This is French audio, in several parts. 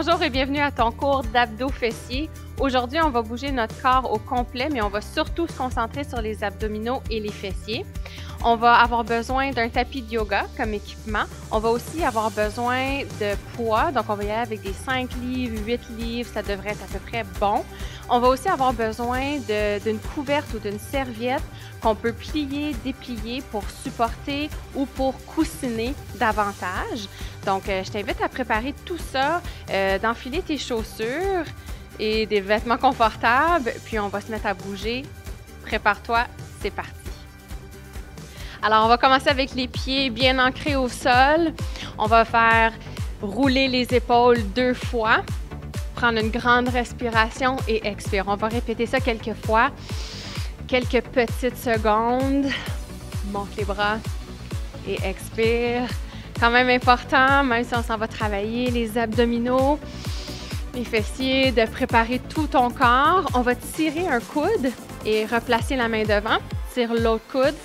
Bonjour et bienvenue à ton cours d'abdos fessiers. Aujourd'hui, on va bouger notre corps au complet, mais on va surtout se concentrer sur les abdominaux et les fessiers. On va avoir besoin d'un tapis de yoga comme équipement. On va aussi avoir besoin de poids, donc on va y aller avec des 5 livres, 8 livres, ça devrait être à peu près bon. On va aussi avoir besoin d'une couverte ou d'une serviette qu'on peut plier, déplier pour supporter ou pour coussiner davantage. Donc, je t'invite à préparer tout ça, d'enfiler tes chaussures et des vêtements confortables, puis on va se mettre à bouger. Prépare-toi, c'est parti. Alors, on va commencer avec les pieds bien ancrés au sol. On va faire rouler les épaules 2 fois. Prendre une grande respiration et expire. On va répéter ça quelques fois. Quelques petites secondes. Monte les bras et expire. Quand même important, même si on s'en va travailler les abdominaux, les fessiers, de préparer tout ton corps. On va tirer un coude et replacer la main devant. Tire l'autre coude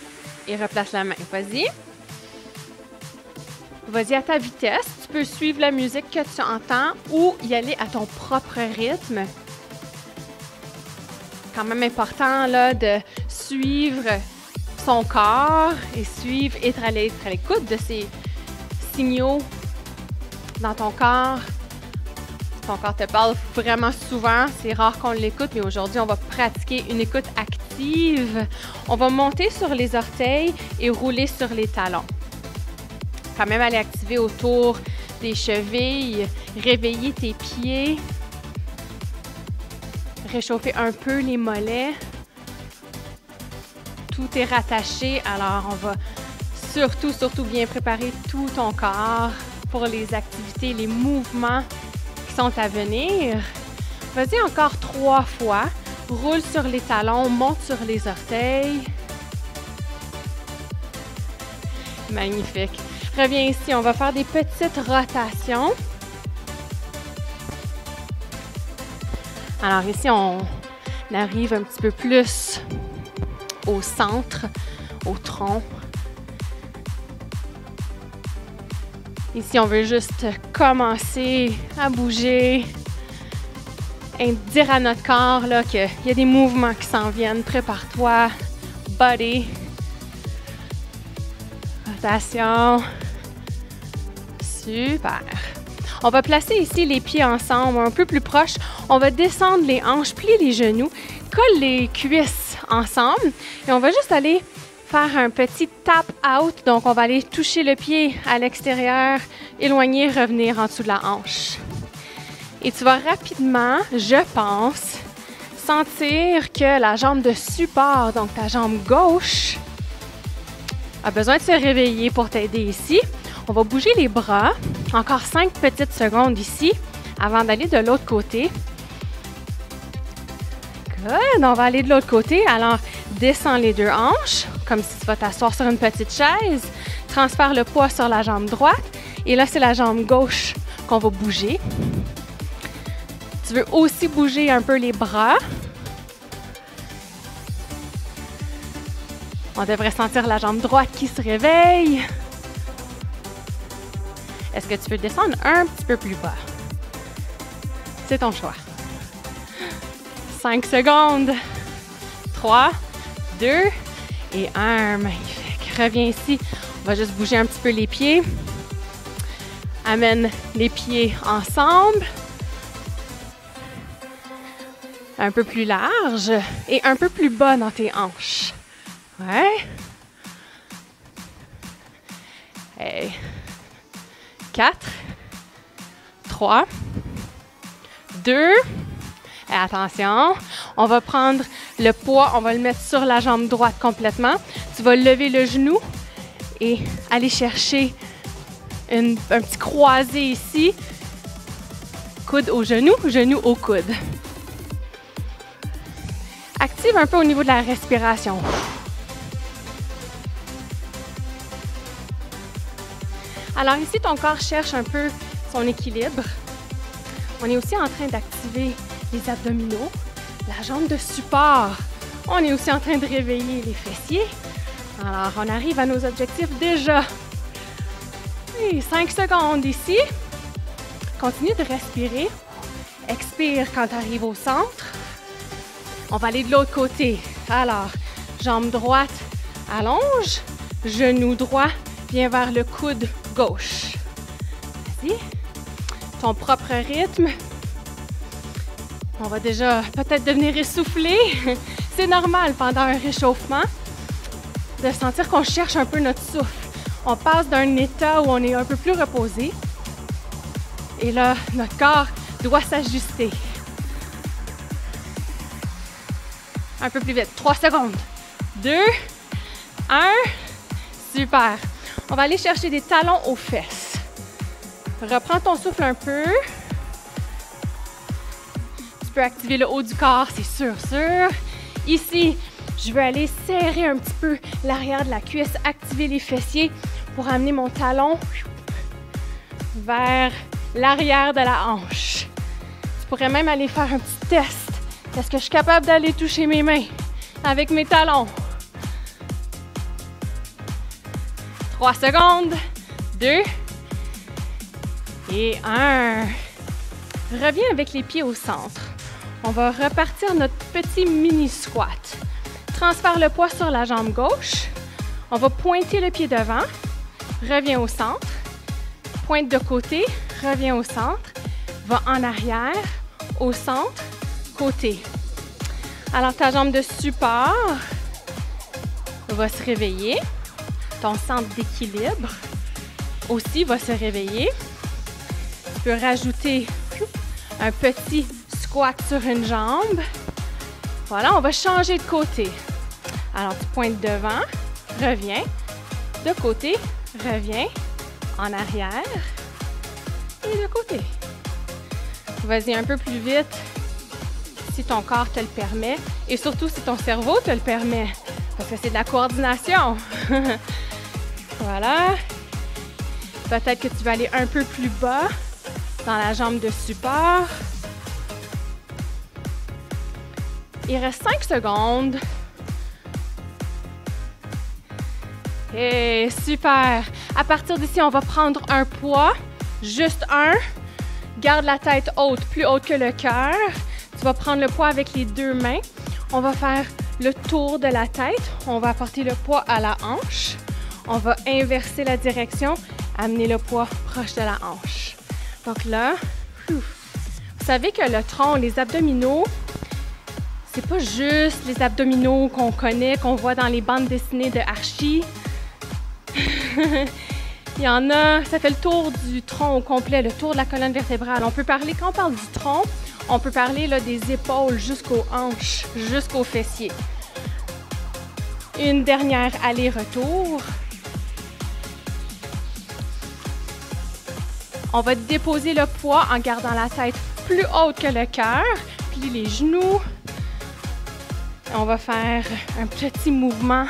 et replace la main. Vas-y. Vas-y à ta vitesse. Tu peux suivre la musique que tu entends ou y aller à ton propre rythme. Quand même important là, de suivre son corps et suivre, être à l'écoute de ces signaux dans ton corps. Ton corps te parle vraiment souvent. C'est rare qu'on l'écoute, mais aujourd'hui, on va pratiquer une écoute active. On va monter sur les orteils et rouler sur les talons. Quand même aller activer autour des chevilles, réveiller tes pieds, réchauffer un peu les mollets. Tout est rattaché, alors on va surtout bien préparer tout ton corps pour les activités, les mouvements qui sont à venir. Vas-y encore 3 fois. Roule sur les talons, monte sur les orteils. Magnifique. Reviens ici, on va faire des petites rotations. Alors ici, on arrive un petit peu plus au centre, au tronc. Ici, on veut juste commencer à bouger et dire à notre corps là, qu'il y a des mouvements qui s'en viennent. Prépare-toi, body. Rotation. Super. On va placer ici les pieds ensemble, un peu plus proches. On va descendre les hanches, plier les genoux, colle les cuisses ensemble et on va juste aller faire un petit tap out. Donc, on va aller toucher le pied à l'extérieur, éloigner, revenir en dessous de la hanche. Et tu vas rapidement, je pense, sentir que la jambe de support, donc ta jambe gauche, a besoin de se réveiller pour t'aider ici. On va bouger les bras. Encore 5 petites secondes ici avant d'aller de l'autre côté. Good. On va aller de l'autre côté. Alors, descends les 2 hanches, comme si tu vas t'asseoir sur une petite chaise. Transfère le poids sur la jambe droite. Et là, c'est la jambe gauche qu'on va bouger. Tu veux aussi bouger un peu les bras. On devrait sentir la jambe droite qui se réveille. Est-ce que tu peux descendre un petit peu plus bas? C'est ton choix. 5 secondes. 3, 2 et 1. Magnifique. Reviens ici. On va juste bouger un petit peu les pieds. Amène les pieds ensemble. Un peu plus large et un peu plus bas dans tes hanches. Ouais. Hey. 4, 3, 2, et attention, on va prendre le poids, on va le mettre sur la jambe droite complètement. Tu vas lever le genou et aller chercher un petit croisé ici. Coude au genou, genou au coude. Active un peu au niveau de la respiration. Alors ici, ton corps cherche un peu son équilibre. On est aussi en train d'activer les abdominaux, la jambe de support. On est aussi en train de réveiller les fessiers. Alors, on arrive à nos objectifs déjà. Et 5 secondes ici. Continue de respirer. Expire quand tu arrives au centre. On va aller de l'autre côté. Alors, jambe droite, allonge. Genou droit, viens vers le coude gauche. Vas-y. Ton propre rythme. On va déjà peut-être devenir essoufflé. C'est normal pendant un réchauffement de sentir qu'on cherche un peu notre souffle. On passe d'un état où on est un peu plus reposé. Et là, notre corps doit s'ajuster. Un peu plus vite. 3 secondes. 2, 1. Super. On va aller chercher des talons aux fesses. Reprends ton souffle un peu. Tu peux activer le haut du corps, c'est sûr. Ici, je vais aller serrer un petit peu l'arrière de la cuisse, activer les fessiers pour amener mon talon vers l'arrière de la hanche. Tu pourrais même aller faire un petit test. Est-ce que je suis capable d'aller toucher mes mains avec mes talons? 3 secondes. 2 et 1. Reviens avec les pieds au centre. On va repartir notre petit mini squat. Transfère le poids sur la jambe gauche. On va pointer le pied devant. Reviens au centre. Pointe de côté. Reviens au centre. Va en arrière. Au centre. Côté. Alors, ta jambe de support va se réveiller. Ton centre d'équilibre aussi va se réveiller. Tu peux rajouter un petit squat sur une jambe. Voilà, on va changer de côté. Alors, tu pointes devant, reviens, de côté, reviens, en arrière et de côté. Vas-y un peu plus vite si ton corps te le permet et surtout si ton cerveau te le permet parce que c'est de la coordination. Voilà. Peut-être que tu vas aller un peu plus bas dans la jambe de support. Il reste 5 secondes. Et super! À partir d'ici, on va prendre un poids, juste un. Garde la tête haute, plus haute que le cœur. Tu vas prendre le poids avec les 2 mains. On va faire le tour de la tête. On va apporter le poids à la hanche. On va inverser la direction, amener le poids proche de la hanche. Donc là, vous savez que le tronc, les abdominaux, c'est pas juste les abdominaux qu'on connaît, qu'on voit dans les bandes dessinées de Archie. Il y en a, ça fait le tour du tronc au complet, le tour de la colonne vertébrale. On peut parler, quand on parle du tronc, on peut parler là, des épaules jusqu'aux hanches, jusqu'aux fessiers. Une dernière aller-retour. On va déposer le poids en gardant la tête plus haute que le cœur. Plie les genoux. On va faire un petit mouvement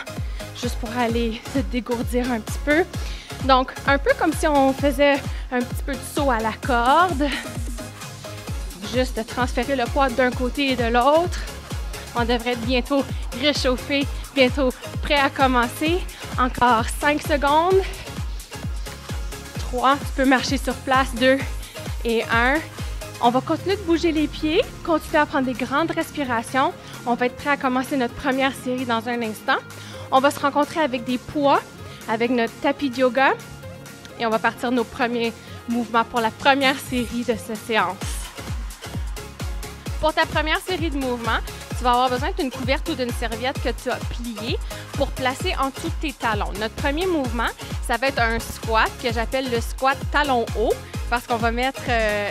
juste pour aller se dégourdir un petit peu. Donc, un peu comme si on faisait un petit peu de saut à la corde. Juste de transférer le poids d'un côté et de l'autre. On devrait être bientôt réchauffé, bientôt prêt à commencer. Encore 5 secondes. 3, tu peux marcher sur place, 2 et 1. On va continuer de bouger les pieds, continuer à prendre des grandes respirations. On va être prêt à commencer notre première série dans un instant. On va se rencontrer avec des poids, avec notre tapis de yoga. Et on va partir nos premiers mouvements pour la première série de cette séance. Pour ta première série de mouvements, tu vas avoir besoin d'une couverte ou d'une serviette que tu as pliée pour placer en dessous de tes talons. Notre premier mouvement, ça va être un squat que j'appelle le squat talon haut parce qu'on va mettre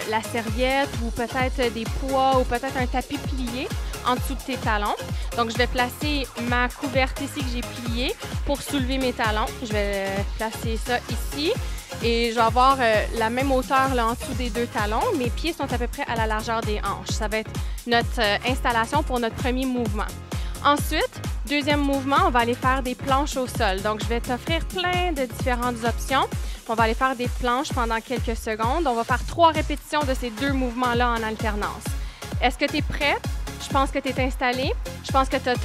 la serviette ou peut-être des poids ou peut-être un tapis plié en dessous de tes talons. Donc, je vais placer ma couverte ici que j'ai pliée pour soulever mes talons. Je vais placer ça ici et je vais avoir la même hauteur là, en dessous des 2 talons. Mes pieds sont à peu près à la largeur des hanches. Ça va être notre installation pour notre premier mouvement. Ensuite, deuxième mouvement, on va aller faire des planches au sol. Donc, je vais t'offrir plein de différentes options. On va aller faire des planches pendant quelques secondes. On va faire 3 répétitions de ces 2 mouvements-là en alternance. Est-ce que tu es prête? Je pense que tu es installé. Je pense que tu as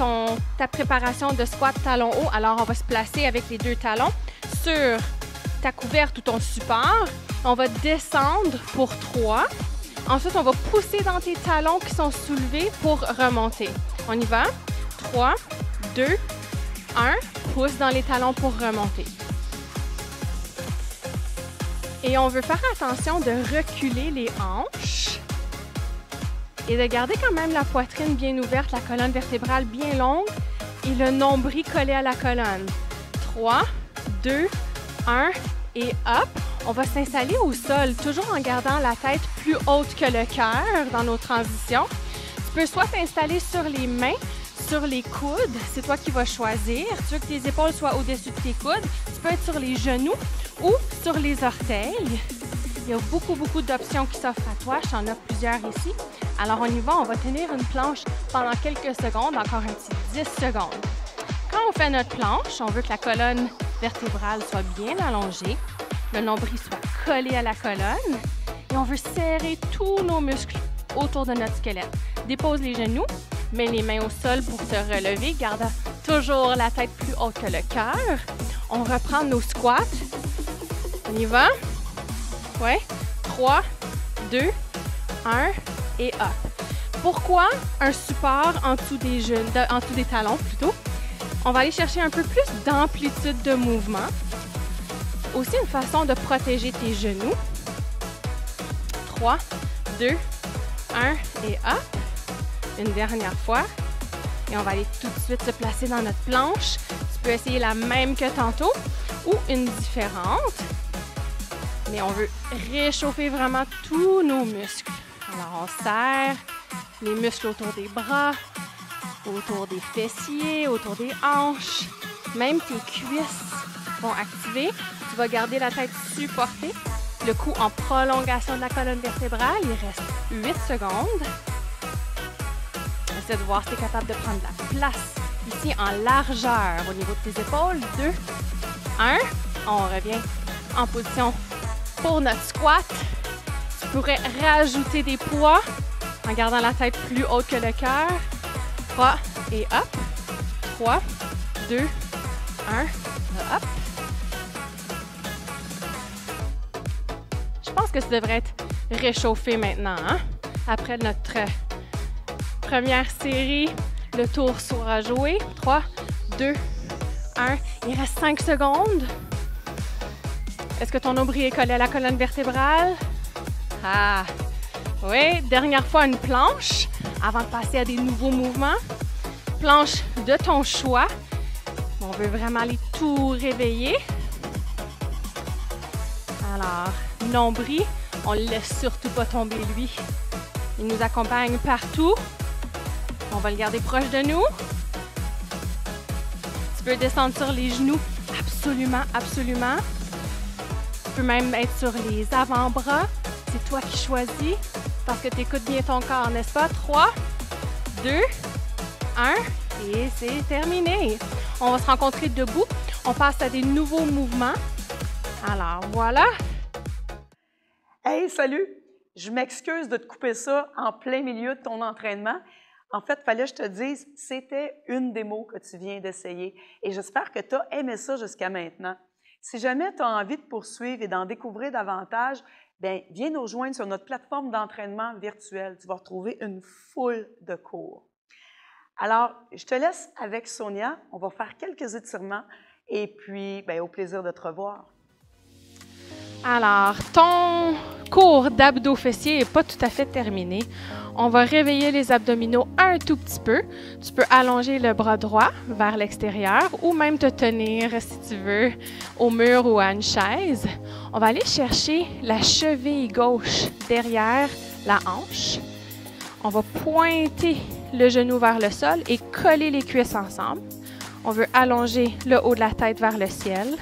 ta préparation de squat talon haut. Alors, on va se placer avec les 2 talons sur ta couverte ou ton support. On va descendre pour 3. Ensuite, on va pousser dans tes talons qui sont soulevés pour remonter. On y va? 3, 2, 1. Pousse dans les talons pour remonter. Et on veut faire attention de reculer les hanches et de garder quand même la poitrine bien ouverte, la colonne vertébrale bien longue et le nombril collé à la colonne. 3, 2, 1 et hop! On va s'installer au sol, toujours en gardant la tête plus haute que le cœur dans nos transitions. Tu peux soit t'installer sur les mains, sur les coudes, c'est toi qui vas choisir. Tu veux que tes épaules soient au-dessus de tes coudes, tu peux être sur les genoux ou sur les orteils. Il y a beaucoup d'options qui s'offrent à toi. J'en ai plusieurs ici. Alors, on y va. On va tenir une planche pendant quelques secondes, encore un petit 10 secondes. Quand on fait notre planche, on veut que la colonne vertébrale soit bien allongée, le nombril soit collé à la colonne et on veut serrer tous nos muscles autour de notre squelette. Dépose les genoux, mets les mains au sol pour te relever. Garde toujours la tête plus haute que le cœur. On reprend nos squats. On y va? Ouais. 3, 2, 1 et hop. Pourquoi un support en dessous des genoux, en dessous des talons plutôt? On va aller chercher un peu plus d'amplitude de mouvement. Aussi une façon de protéger tes genoux. 3, 2, 1 et hop. Une dernière fois. Et on va aller tout de suite se placer dans notre planche. Tu peux essayer la même que tantôt ou une différente. Mais on veut réchauffer vraiment tous nos muscles. Alors, on serre les muscles autour des bras, autour des fessiers, autour des hanches. Même tes cuisses vont activer. Tu vas garder la tête supportée. Le cou en prolongation de la colonne vertébrale. Il reste 8 secondes. Essaie de voir si tu es capable de prendre la place ici en largeur au niveau de tes épaules. 2, 1. On revient en position pour notre squat. Tu pourrais rajouter des poids en gardant la tête plus haute que le cœur. 3 et hop. 3, 2, 1, hop. Je pense que ça devrait être réchauffé maintenant. Hein? Après notre première série, le tour sera joué. 3, 2, 1. Il reste 5 secondes. Est-ce que ton nombril est collé à la colonne vertébrale? Ah! Oui, dernière fois une planche avant de passer à des nouveaux mouvements. Planche de ton choix. On veut vraiment aller tout réveiller. Alors, nombril, on ne le laisse surtout pas tomber, lui. Il nous accompagne partout. On va le garder proche de nous. Tu peux descendre sur les genoux. Absolument, absolument. Tu peux même être sur les avant-bras. C'est toi qui choisis parce que tu écoutes bien ton corps, n'est-ce pas? 3, 2, 1 et c'est terminé. On va se rencontrer debout. On passe à des nouveaux mouvements. Alors, voilà. Hey, salut! Je m'excuse de te couper ça en plein milieu de ton entraînement. En fait, il fallait que je te dise, c'était une démo que tu viens d'essayer et j'espère que tu as aimé ça jusqu'à maintenant. Si jamais tu as envie de poursuivre et d'en découvrir davantage, bien, viens nous rejoindre sur notre plateforme d'entraînement virtuel. Tu vas retrouver une foule de cours. Alors, je te laisse avec Sonia. On va faire quelques étirements et puis, bien, au plaisir de te revoir. Alors, ton cours d'abdos fessiers n'est pas tout à fait terminé. On va réveiller les abdominaux un tout petit peu. Tu peux allonger le bras droit vers l'extérieur ou même te tenir, si tu veux, au mur ou à une chaise. On va aller chercher la cheville gauche derrière la hanche. On va pointer le genou vers le sol et coller les cuisses ensemble. On veut allonger le haut de la tête vers le ciel.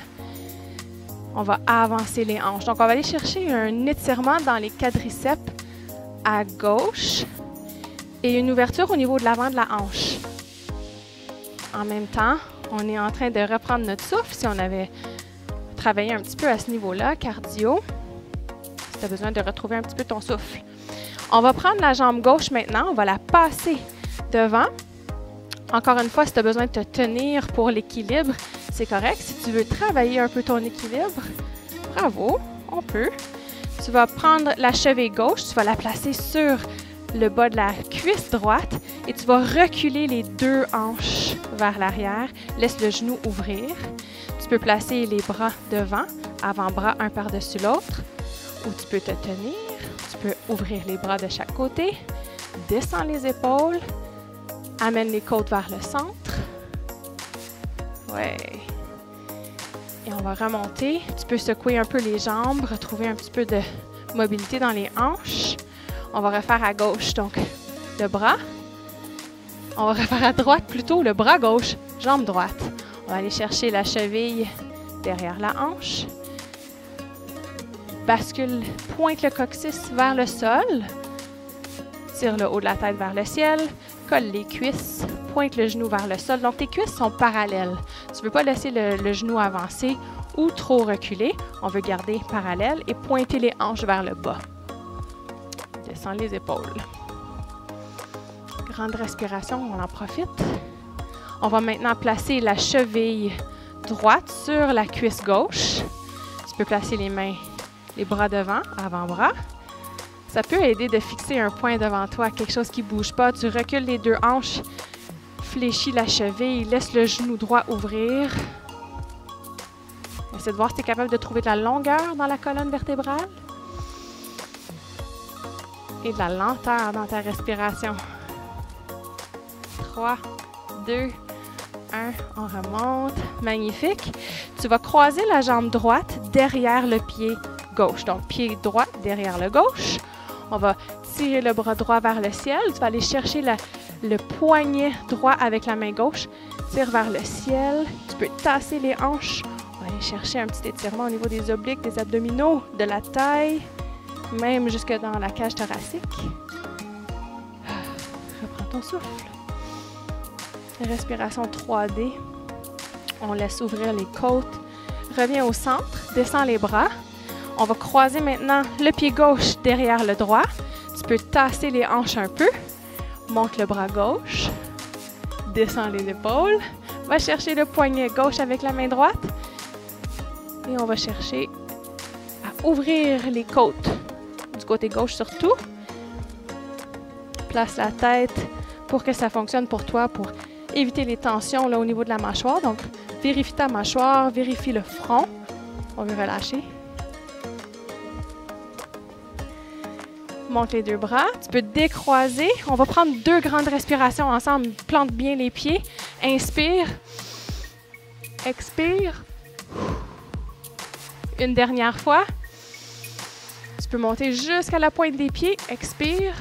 On va avancer les hanches. Donc, on va aller chercher un étirement dans les quadriceps à gauche et une ouverture au niveau de l'avant de la hanche. En même temps, on est en train de reprendre notre souffle. Si on avait travaillé un petit peu à ce niveau-là, cardio, si tu as besoin de retrouver un petit peu ton souffle. On va prendre la jambe gauche maintenant. On va la passer devant. Encore une fois, si tu as besoin de te tenir pour l'équilibre, c'est correct. Si tu veux travailler un peu ton équilibre, Bravo, on peut. Tu vas prendre la cheville gauche, tu vas la placer sur le bas de la cuisse droite et tu vas reculer les deux hanches vers l'arrière. Laisse le genou ouvrir. Tu peux placer les bras devant, avant-bras un par-dessus l'autre, ou tu peux te tenir. Tu peux ouvrir les bras de chaque côté. Descends les épaules. Amène les côtes vers le centre. Ouais. Et on va remonter. Tu peux secouer un peu les jambes, retrouver un petit peu de mobilité dans les hanches. On va refaire à gauche, donc le bras. On va refaire à droite plutôt, le bras gauche, jambe droite. On va aller chercher la cheville derrière la hanche. Bascule, pointe le coccyx vers le sol. Tire le haut de la tête vers le ciel. Colle les cuisses, pointe le genou vers le sol. Donc, tes cuisses sont parallèles. Tu ne veux pas laisser le genou avancer ou trop reculer. On veut garder parallèle et pointer les hanches vers le bas. Descends les épaules. Grande respiration, on en profite. On va maintenant placer la cheville droite sur la cuisse gauche. Tu peux placer les bras devant, avant-bras. Ça peut aider de fixer un point devant toi, quelque chose qui ne bouge pas. Tu recules les deux hanches, fléchis la cheville, laisse le genou droit ouvrir. Essaie de voir si tu es capable de trouver de la longueur dans la colonne vertébrale et de la lenteur dans ta respiration. 3, 2, 1, on remonte. Magnifique. Tu vas croiser la jambe droite derrière le pied gauche. Donc, pied droit derrière le gauche. On va tirer le bras droit vers le ciel. Tu vas aller chercher le poignet droit avec la main gauche. Tire vers le ciel. Tu peux tasser les hanches. On va aller chercher un petit étirement au niveau des obliques, des abdominaux, de la taille, même jusque dans la cage thoracique. Reprends ton souffle. Respiration 3D. On laisse ouvrir les côtes. Reviens au centre. Descends les bras. On va croiser maintenant le pied gauche derrière le droit. Tu peux tasser les hanches un peu. Monte le bras gauche. Descends les épaules. Va chercher le poignet gauche avec la main droite. Et on va chercher à ouvrir les côtes du côté gauche surtout. Place la tête pour que ça fonctionne pour toi, pour éviter les tensions là, au niveau de la mâchoire. Donc, vérifie ta mâchoire, vérifie le front. On veut relâcher. Monte les deux bras. Tu peux décroiser. On va prendre 2 grandes respirations ensemble. Plante bien les pieds. Inspire. Expire. Une dernière fois. Tu peux monter jusqu'à la pointe des pieds. Expire.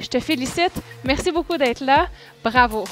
Je te félicite. Merci beaucoup d'être là. Bravo.